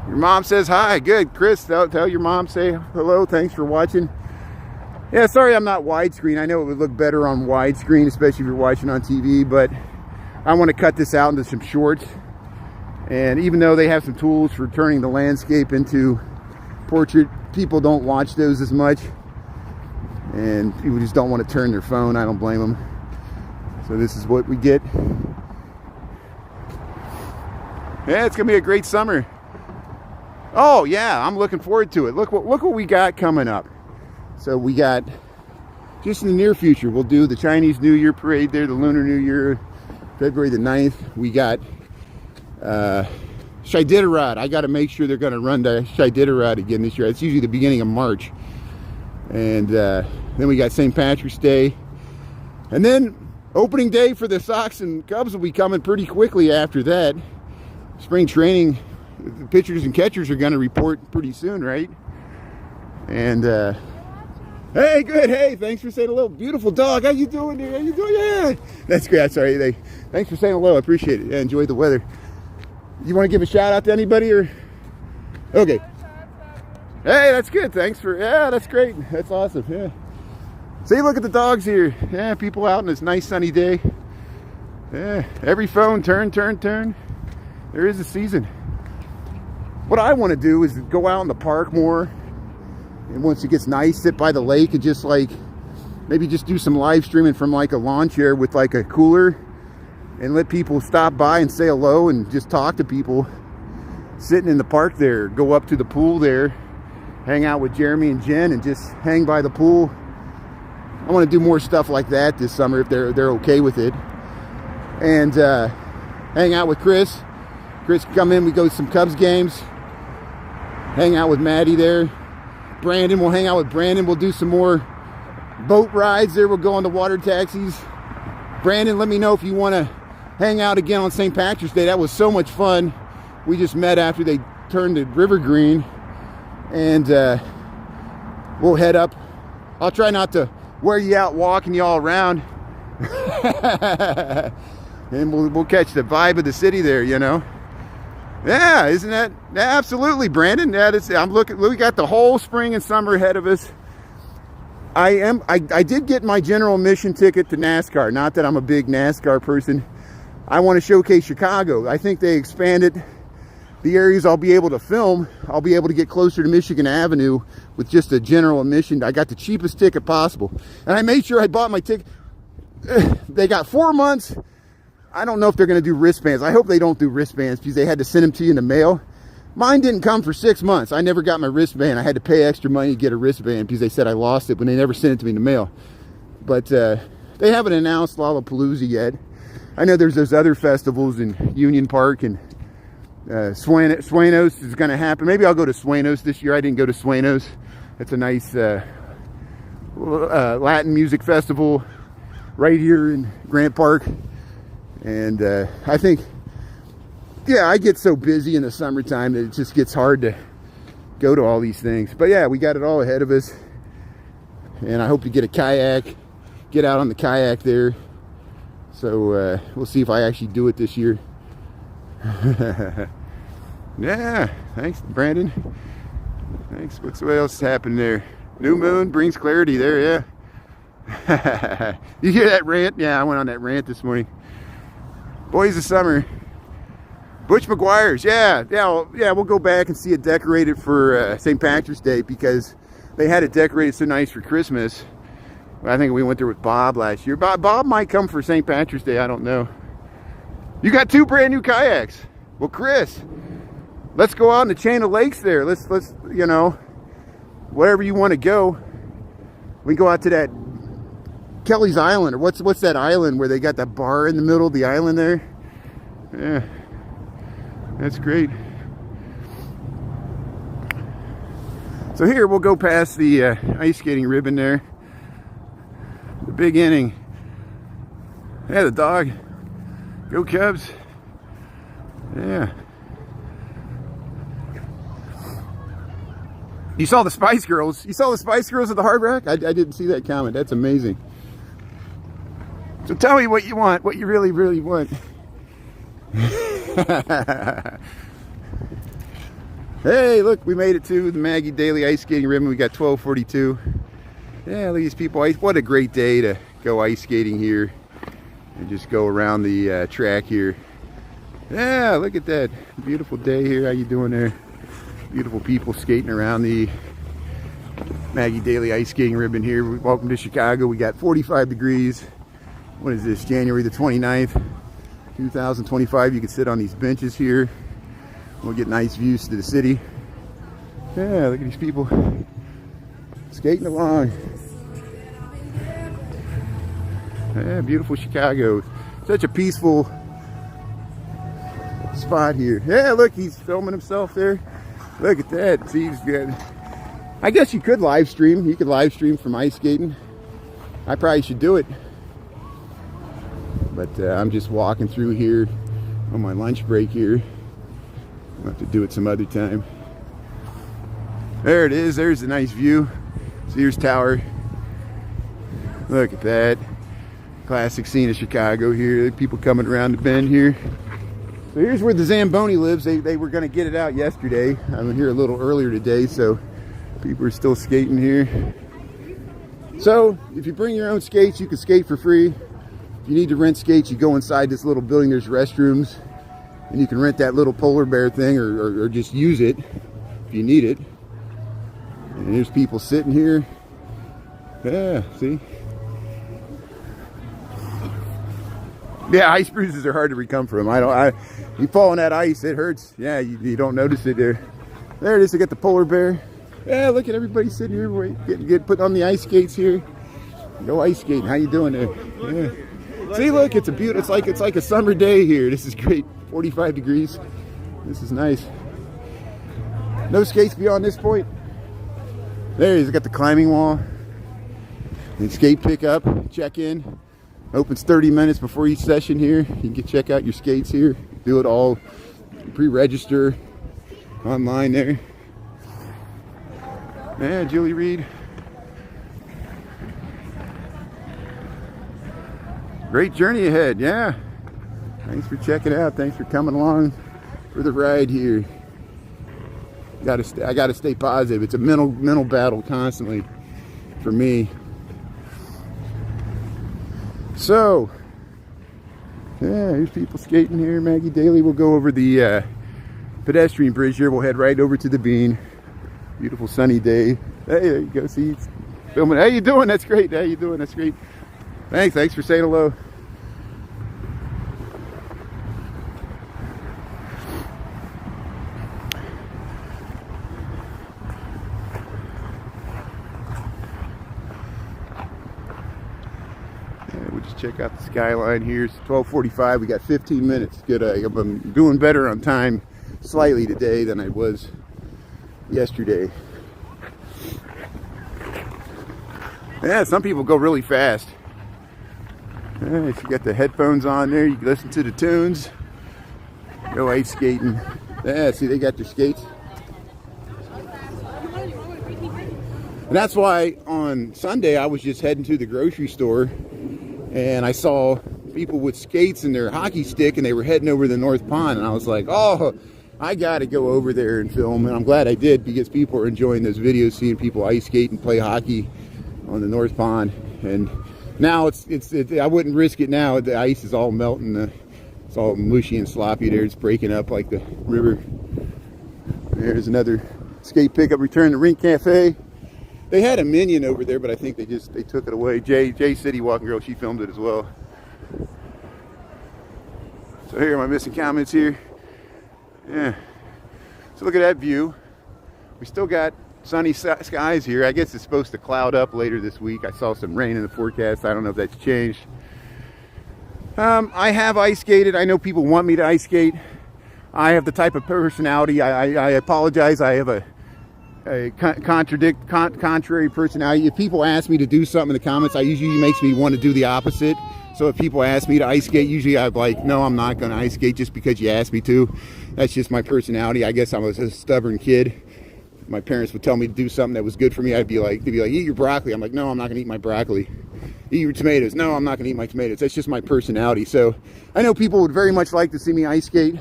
Your mom says hi. Good. Chris, tell your mom, say hello. Thanks for watching. Yeah, sorry I'm not widescreen. I know it would look better on widescreen, especially if you're watching on TV, but I want to cut this out into some shorts. And even though they have some tools for turning the landscape into portrait, people don't watch those as much. And people just don't want to turn their phone. I don't blame them. So this is what we get. Yeah, it's going to be a great summer. Oh, yeah, I'm looking forward to it. Look what we got coming up. So we got, just in the near future, we'll do the Chinese New Year parade there, the Lunar New Year, February the 9th. We got Iditarod. I got to make sure they're going to run the Iditarod again this year. It's usually the beginning of March. And then we got St. Patrick's Day. And then opening day for the Sox and Cubs will be coming pretty quickly after that. Spring training, the pitchers and catchers are going to report pretty soon, right? And hey, good. Hey, thanks for saying hello. Beautiful dog. How you doing there? How you doing? Yeah, that's great. Sorry. Thanks for saying hello. I appreciate it. Yeah, enjoy the weather. You want to give a shout out to anybody or? Okay. Hey, that's good. Thanks for. Yeah, that's great. That's awesome. Yeah. See, look at the dogs here. Yeah, people out on this nice sunny day. Yeah, every phone turn. There is a season. What I want to do is go out in the park more. And once it gets nice, sit by the lake and just like maybe just do some live streaming from like a lawn chair with like a cooler and let people stop by and say hello and just talk to people sitting in the park there. Go up to the pool there, hang out with Jeremy and Jen and just hang by the pool. I want to do more stuff like that this summer if they're okay with it. And hang out with Chris. Chris can come in, we go to some Cubs games. Hang out with Maddie there. Brandon, we'll hang out with Brandon. We'll do some more boat rides there. We'll go on the water taxis. Brandon, let me know if you want to hang out again on St. Patrick's Day. That was so much fun. We just met after they turned the river green. And we'll head up. I'll try not to wear you out walking you all around. And we'll catch the vibe of the city there, you know. Yeah, isn't that? Absolutely, Brandon. I'm looking. We got the whole spring and summer ahead of us. I did get my general admission ticket to NASCAR. Not that I'm a big NASCAR person. I want to showcase Chicago. I think they expanded the areas I'll be able to film, I'll be able to get closer to Michigan Avenue with just a general admission. I got the cheapest ticket possible. And I made sure I bought my ticket. They got 4 months. I don't know if they're going to do wristbands. I hope they don't do wristbands because they had to send them to you in the mail. Mine didn't come for 6 months. I never got my wristband. I had to pay extra money to get a wristband because they said I lost it when they never sent it to me in the mail. But they haven't announced Lollapalooza yet. I know there's those other festivals in Union Park, and Sueños is going to happen. Maybe I'll go to Sueños this year. I didn't go to Sueños. It's a nice Latin music festival right here in Grant Park. And I think, yeah, I get so busy in the summertime that it just gets hard to go to all these things. But yeah, we got it all ahead of us. And I hope to get a kayak, get out on the kayak there. So we'll see if I actually do it this year. Yeah, thanks, Brandon. Thanks. What else happened there? New moon brings clarity there, yeah. You hear that rant? Yeah, I went on that rant this morning. Boys of Summer. Butch McGuire's, yeah, we'll go back and see it decorated for St. Patrick's Day because they had it decorated so nice for Christmas. I think we went there with Bob last year. Bob might come for St. Patrick's Day, I don't know. You got 2 brand new kayaks. Well, Chris, let's go out in the chain of lakes there. Let's you know, wherever you want to go. We go out to that Kelly's Island, or what's that island where they got that bar in the middle of the island there? Yeah, that's great. So here we'll go past the ice skating ribbon there. The big inning. Yeah, the dog. Go Cubs. Yeah. You saw the Spice Girls. You saw the Spice Girls at the Hard Rock? I didn't see that comment. That's amazing. So tell me what you want, what you really, really want. Hey, look, we made it to the Maggie Daily Ice Skating Ribbon. We got 12:42. Yeah, look at these people. What a great day to go ice skating here and just go around the track here. Yeah, look at that. Beautiful day here. How you doing there? Beautiful people skating around the Maggie Daily Ice Skating Ribbon here. Welcome to Chicago. We got 45 degrees. What is this? January the 29th, 2025. You can sit on these benches here. We'll get nice views to the city. Yeah, look at these people skating along. Yeah, beautiful Chicago. Such a peaceful spot here. Yeah, look, he's filming himself there. Look at that. See, he's good. I guess you could live stream. You could live stream from ice skating. I probably should do it. But I'm just walking through here on my lunch break here. I'll have to do it some other time. There it is. There's a nice view. Sears Tower. Look at that. Classic scene of Chicago here. People coming around the bend here. So here's where the Zamboni lives. They were going to get it out yesterday. I'm here a little earlier today, so people are still skating here. So if you bring your own skates, you can skate for free. If you need to rent skates, you go inside this little building. There's restrooms, and you can rent that little polar bear thing, or just use it if you need it. And there's people sitting here. Yeah, see? Yeah, ice bruises are hard to recover from. You fall on that ice, it hurts. Yeah, you don't notice it there. There it is. I got the polar bear. Yeah, look at everybody sitting here, get put on the ice skates here. Go ice skating. How you doing there? Yeah. See, look, it's a beautiful. It's like a summer day here. This is great. 45 degrees. This is nice. No skates beyond this point. There it is. I got the climbing wall. And skate pickup. Check in. Opens 30 minutes before each session here. You can check out your skates here. Do it all. Pre-register online there. Yeah, Julie Reed. Great journey ahead. Yeah. Thanks for checking out. Thanks for coming along for the ride here. I gotta stay positive. It's a mental battle constantly for me. So, yeah, there's people skating here. Maggie Daily will go over the pedestrian bridge here. We'll head right over to the Bean. Beautiful sunny day. Hey, there you go. See, it's filming. How you doing? That's great. How you doing? That's great. Thanks for saying hello. We'll just check out the skyline here. It's 12:45. We got 15 minutes. Good. I'm doing better on time slightly today than I was yesterday. Yeah, some people go really fast. Yeah, if you got the headphones on there, you can listen to the tunes. Go ice skating. Yeah, see, they got their skates. And that's why on Sunday I was just heading to the grocery store and I saw people with skates and their hockey stick and they were heading over the North Pond, and I was like, oh, I gotta go over there and film. And I'm glad I did, because people are enjoying those videos, seeing people ice skate and play hockey on the North Pond. And now it's I wouldn't risk it now. The ice is all melting. It's all mushy and sloppy there. It's breaking up like the river. There's another skate pickup return to Rink Cafe. They had a Minion over there, but I think they took it away. Jay City Walking Girl, she filmed it as well. So here are my missing comments here. Yeah. So look at that view. We still got sunny skies here. I guess it's supposed to cloud up later this week. I saw some rain in the forecast. I don't know if that's changed. I have ice skated. I know people want me to ice skate. I have the type of personality. I apologize. I have a contrary personality. If people ask me to do something in the comments, usually makes me want to do the opposite. So if people ask me to ice skate, usually I'm like, no, I'm not going to ice skate just because you asked me to. That's just my personality. I guess I was a stubborn kid. My parents would tell me to do something that was good for me. they'd be like, eat your broccoli. I'm like, no, I'm not going to eat my broccoli. Eat your tomatoes. No, I'm not going to eat my tomatoes. That's just my personality. So I know people would very much like to see me ice skate,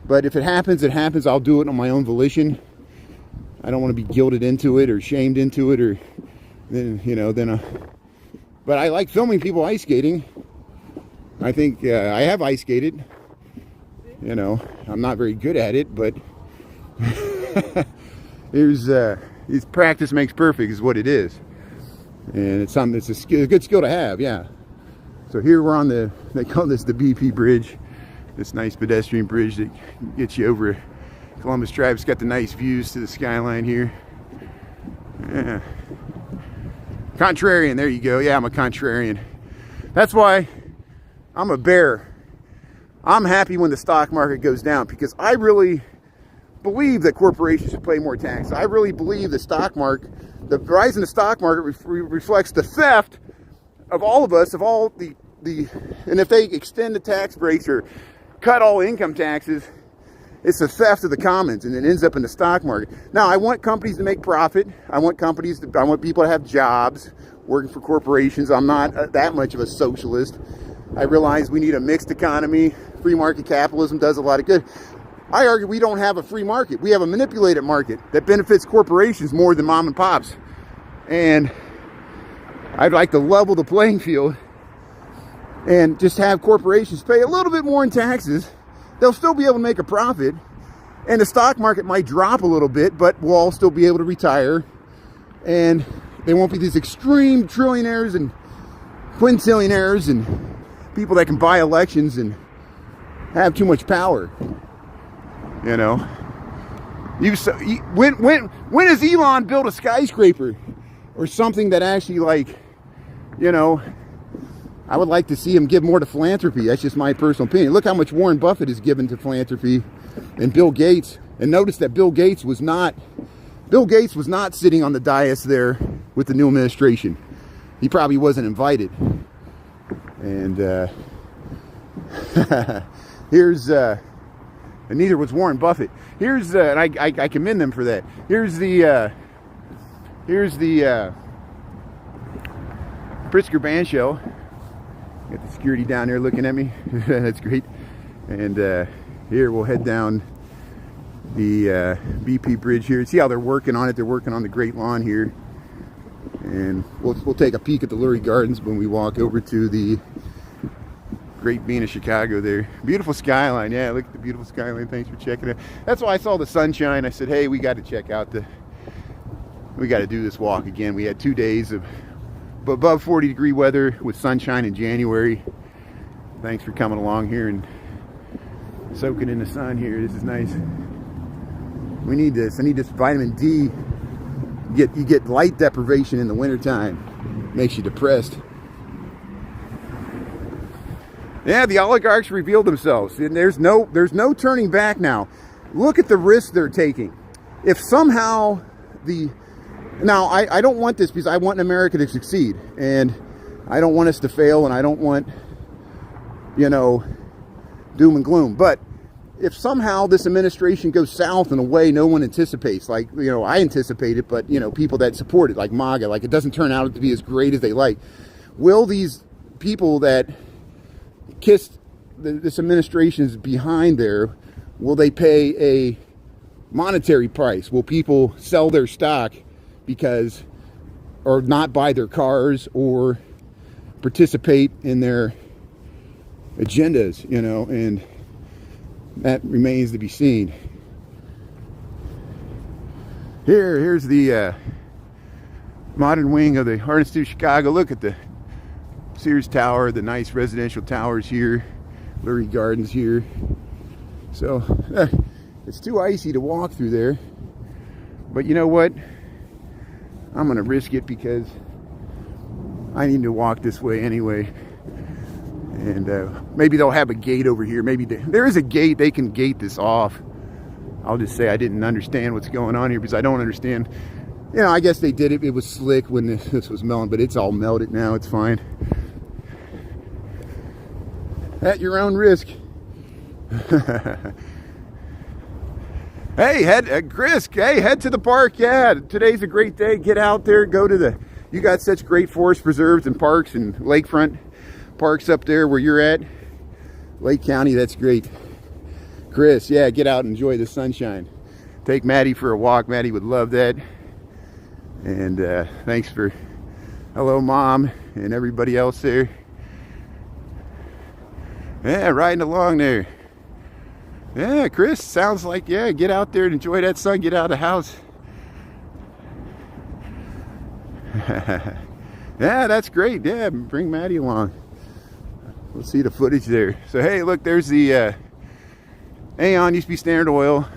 but if it happens, it happens. I'll do it on my own volition. I don't want to be guilted into it or shamed into it, or but I like filming people ice skating. I think I have ice skated. I'm not very good at it, but it's practice makes perfect is what it is. And it's something that's a good skill to have, yeah. So here we're on they call this the BP Bridge. This nice pedestrian bridge that gets you over Columbus Drive. It's got the nice views to the skyline here. Yeah. Contrarian, there you go. Yeah, I'm a contrarian. That's why I'm a bear. I'm happy when the stock market goes down, because I really believe that corporations should pay more tax. I really believe the rise in the stock market reflects the theft of all of us, of all and if they extend the tax breaks or cut all income taxes, it's the theft of the commons, and it ends up in the stock market. Now, I want companies to make profit. I want people to have jobs working for corporations. I'm not that much of a socialist. I realize we need a mixed economy. Free market capitalism does a lot of good. I argue we don't have a free market. We have a manipulated market that benefits corporations more than mom and pops. And I'd like to level the playing field and just have corporations pay a little bit more in taxes. They'll still be able to make a profit, and the stock market might drop a little bit, but we'll all still be able to retire, and they won't be these extreme trillionaires and quintillionaires and people that can buy elections and have too much power. When has Elon built a skyscraper or something that actually, I would like to see him give more to philanthropy. That's just my personal opinion. Look how much Warren Buffett has given to philanthropy, and Bill Gates. And notice that Bill Gates was not sitting on the dais there with the new administration. He probably wasn't invited. And and neither was Warren Buffett. And I commend them for that. Here's the Pritzker Band Show. Got the security down there looking at me. That's great. And here we'll head down the BP Bridge here. See how they're working on it. They're working on the Great Lawn here. And we'll take a peek at the Lurie Gardens when we walk over to the Great being in Chicago there. Beautiful skyline. Yeah, look at the beautiful skyline. Thanks for checking it. That's why I saw the sunshine. I said, hey, we got to check out we got to do this walk again. We had 2 days of above 40-degree weather with sunshine in January. Thanks for coming along here and soaking in the sun here. This is nice. We need this. I need this vitamin D. You get light deprivation in the wintertime. Makes you depressed. Yeah, the oligarchs revealed themselves, and there's no turning back now. Look at the risks they're taking. If somehow I don't want this, because I want America to succeed, and I don't want us to fail, and I don't want, doom and gloom. But if somehow this administration goes south in a way no one anticipates, like, I anticipate it, but, people that support it, like MAGA, like it doesn't turn out to be as great as they like, will these people that kissed this administration's behind there, will they pay a monetary price? Will people sell their stock or not buy their cars or participate in their agendas, and that remains to be seen. Here's the modern wing of the Art Institute of Chicago. Look at the Sears Tower, the nice residential towers here, Lurie Gardens here. So it's too icy to walk through there, but you know what? I'm gonna risk it because I need to walk this way anyway. And maybe they'll have a gate over here. Maybe there is a gate. They can gate this off. I'll just say I didn't understand what's going on here because I don't understand. I guess they did it. It was slick when this was melting, but it's all melted now. It's fine. At your own risk. Hey, Chris, head to the park. Yeah, today's a great day. Get out there. Go to you got such great forest preserves and parks and lakefront parks up there where you're at. Lake County, that's great. Chris, yeah, get out and enjoy the sunshine. Take Maddie for a walk. Maddie would love that. And thanks for, hello, Mom, and everybody else there. Yeah, riding along there. Yeah, Chris, sounds like, yeah, get out there and enjoy that sun. Get out of the house. Yeah, that's great. Yeah, bring Maddie along. We'll see the footage there. So, hey, look, there's the Aon, used to be Standard Oil.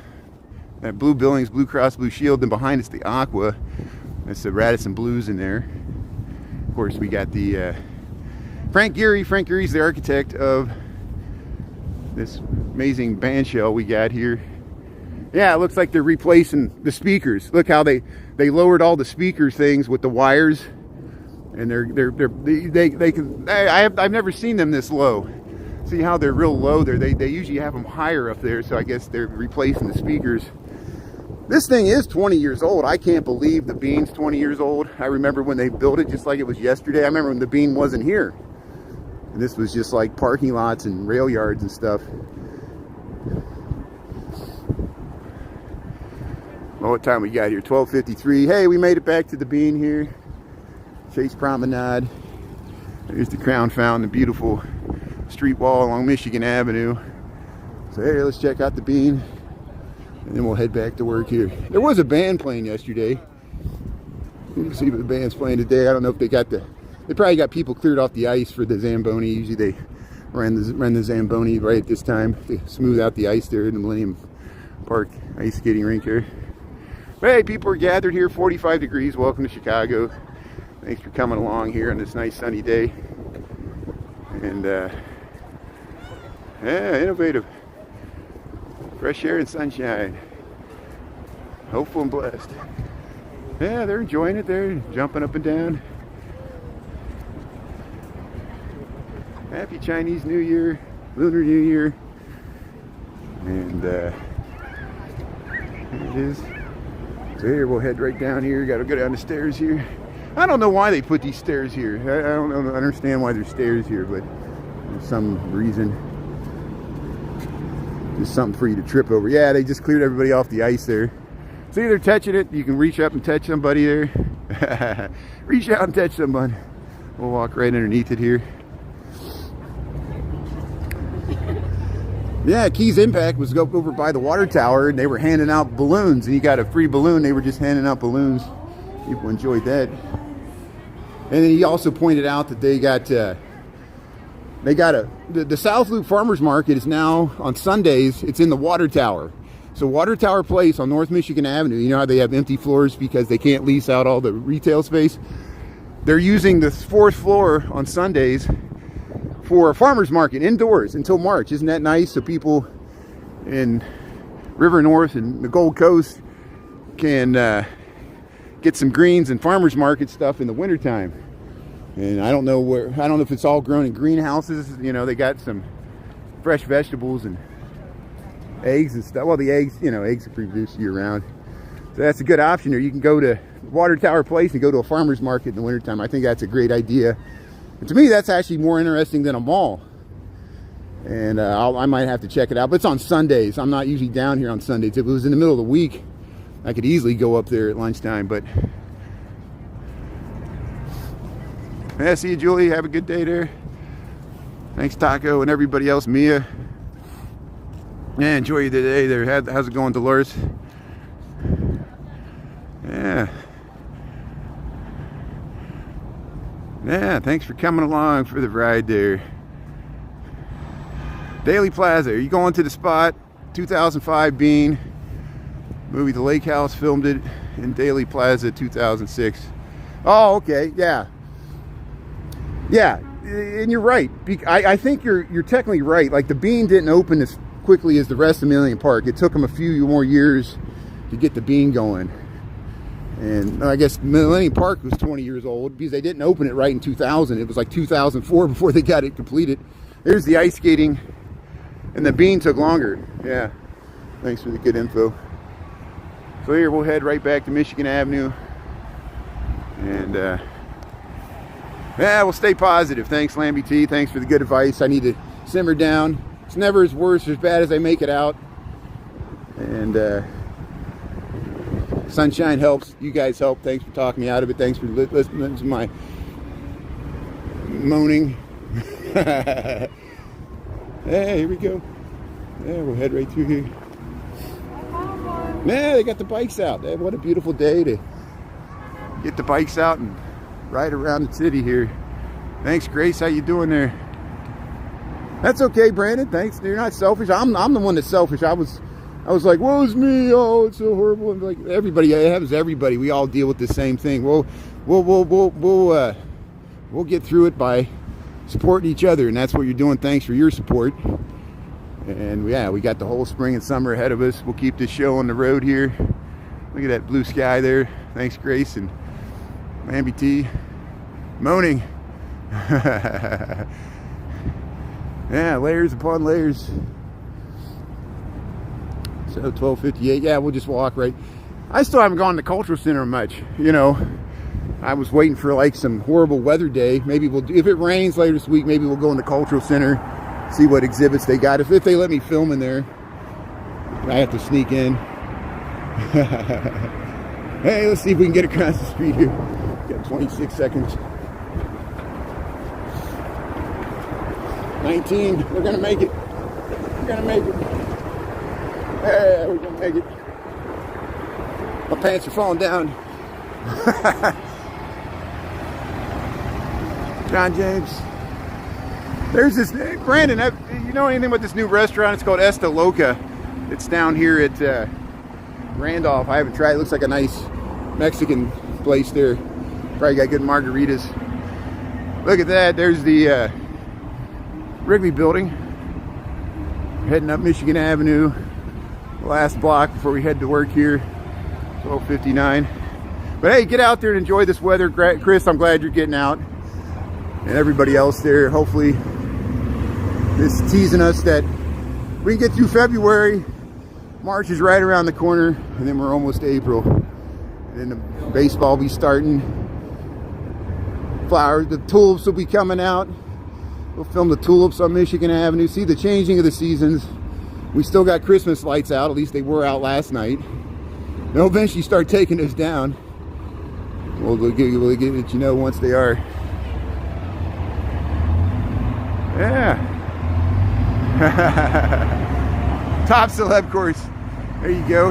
That blue building's Blue Cross Blue Shield. Then behind it's the Aqua. That's the Radisson Blues in there. Of course, we got the Frank Gehry. Frank Gehry's the architect of this amazing band shell we got here. Yeah, it looks like they're replacing the speakers. Look how they lowered all the speaker things with the wires, and they can. I've never seen them this low. See how they're real low there. They usually have them higher up there, so I guess they're replacing the speakers. This thing is 20 years old. I can't believe the bean's 20 years old. I remember when they built it just like it was yesterday. I remember when the bean wasn't here. And this was just like parking lots and rail yards and stuff. Well, what time we got here? 12:53. Hey, we made it back to the bean here. Chase Promenade. There's the Crown Fountain, the beautiful street wall along Michigan Avenue. So hey, let's check out the bean, and then we'll head back to work here. There was a band playing yesterday. You can see what the band's playing today. I don't know if they probably got people cleared off the ice for the Zamboni. Usually they ran the Zamboni right at this time to smooth out the ice there in the Millennium Park ice skating rink here. But hey, people are gathered here, 45 degrees. Welcome to Chicago. Thanks for coming along here on this nice sunny day. And yeah, innovative. Fresh air and sunshine. Hopeful and blessed. Yeah, they're enjoying it. They're jumping up and down. Happy Chinese New Year, Lunar New Year. And here it is. So here, we'll head right down here. Got to go down the stairs here. I don't know why they put these stairs here. I don't understand why there's stairs here, but there's some reason. There's something for you to trip over. Yeah, they just cleared everybody off the ice there. So either touching it, you can reach up and touch somebody there. Reach out and touch someone. We'll walk right underneath it here. Yeah, Keys Impact was over by the water tower, and they were handing out balloons, and you got a free balloon. They were just handing out balloons. People enjoyed that. And then he also pointed out that the South Loop Farmers Market is now on Sundays. It's in the water tower. So Water Tower Place on North Michigan Avenue. You know how they have empty floors because they can't lease out all the retail space? They're using the fourth floor on Sundays for a farmer's market indoors until March. Isn't that nice? So people in River North and the Gold Coast can get some greens and farmer's market stuff in the wintertime. And I don't know if it's all grown in greenhouses. You know, they got some fresh vegetables and eggs and stuff. Well, the eggs, you know, eggs are produced year round. So that's a good option there. You can go to Water Tower Place and go to a farmer's market in the wintertime. I think that's a great idea. And to me, that's actually more interesting than a mall. And I might have to check it out. But it's on Sundays. I'm not usually down here on Sundays. If it was in the middle of the week, I could easily go up there at lunchtime. But yeah, see you, Julie. Have a good day there. Thanks, Taco, and everybody else. Mia. Yeah, enjoy the day there. How's it going, Dolores? Yeah. Yeah, thanks for coming along for the ride there. Daily Plaza. Are you going to the spot? 2005 Bean. Movie The Lake House filmed it in Daily Plaza 2006. Oh, okay. Yeah. Yeah, and you're right. I think you're technically right. Like, the Bean didn't open as quickly as the rest of Millennium Park. It took them a few more years to get the Bean going. And I guess Millennium Park was 20 years old because they didn't open it right in 2000. It was like 2004 before they got it completed. There's the ice skating, and the Bean took longer. Yeah, thanks for the good info. So here we'll head right back to Michigan Avenue, and yeah, we'll stay positive. Thanks, Lambie T. Thanks for the good advice. I need to simmer down. It's never as worse or as bad as I make it out. And sunshine helps. You guys help. Thanks for talking me out of it. Thanks for listening to my moaning. Hey, here we go. Yeah, we'll head right through here. Yeah, they got the bikes out. What a beautiful day to get the bikes out and ride around the city here. Thanks, Grace. How you doing there? That's okay, Brandon. Thanks. You're not selfish. I'm the one that's selfish. I was like, woe is me. Oh, it's so horrible. And like everybody, it happens to everybody. We all deal with the same thing. We'll get through it by supporting each other, and that's what you're doing. Thanks for your support. And yeah, we got the whole spring and summer ahead of us. We'll keep this show on the road here. Look at that blue sky there. Thanks, Grace and Lambie T. Moaning. Yeah, layers upon layers. So 12:58. Yeah, we'll just walk right. I still haven't gone to the Cultural Center much. You know, I was waiting for like some horrible weather day. Maybe we'll do, if it rains later this week, maybe we'll go in the Cultural Center, see what exhibits they got. If they let me film in there, I have to sneak in. Hey, let's see if we can get across the street here. Got 26 seconds. 19. We're gonna make it. We're gonna make it. Hey, we're gonna make it. My pants are falling down. John James. There's this, Brandon, you know anything about this new restaurant? It's called Esta Loca. It's down here at Randolph. I haven't tried it. It looks like a nice Mexican place there. Probably got good margaritas. Look at that. There's the Wrigley Building. Heading up Michigan Avenue. Last block before we head to work here. 12:59. But hey, get out there and enjoy this weather. Chris, I'm glad you're getting out. And everybody else there. Hopefully this is teasing us that we can get through February. March is right around the corner, and then we're almost to April. And then the baseball will be starting. Flowers, the tulips will be coming out. We'll film the tulips on Michigan Avenue. See the changing of the seasons. We still got Christmas lights out. At least they were out last night. They'll eventually start taking those down. We'll get it, you know, once they are. Yeah. Top celeb course. There you go.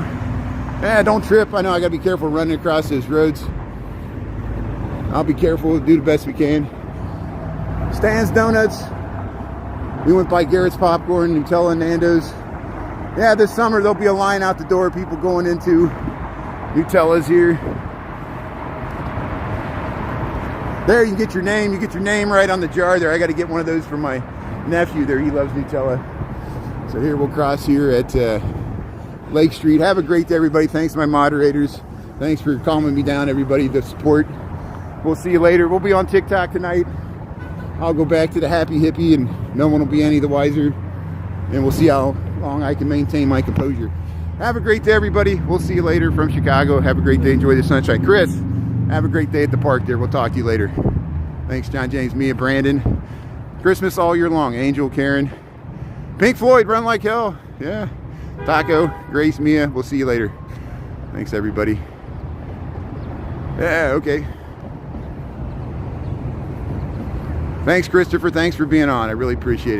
Yeah, don't trip. I know I gotta be careful running across those roads. I'll be careful, do the best we can. Stan's Donuts. We went by Garrett's Popcorn, Nutella, Nando's. Yeah, this summer there'll be a line out the door, people going into Nutella's here. There you can get your name. You get your name right on the jar there. I got to get one of those for my nephew there. He loves Nutella. So here we'll cross here at Lake Street. Have a great day, everybody. Thanks to my moderators. Thanks for calming me down, everybody, the support. We'll see you later. We'll be on TikTok tonight. I'll go back to the happy hippie and no one will be any the wiser. And we'll see how long I can maintain my composure. Have a great day, everybody. We'll see you later from Chicago. Have a great day. Enjoy the sunshine. Chris, have a great day at the park there. We'll talk to you later. Thanks, John James, Mia, Brandon. Christmas all year long. Angel, Karen. Pink Floyd, Run Like Hell. Yeah. Taco, Grace, Mia. We'll see you later. Thanks, everybody. Yeah, okay. Thanks, Christopher. Thanks for being on. I really appreciate it.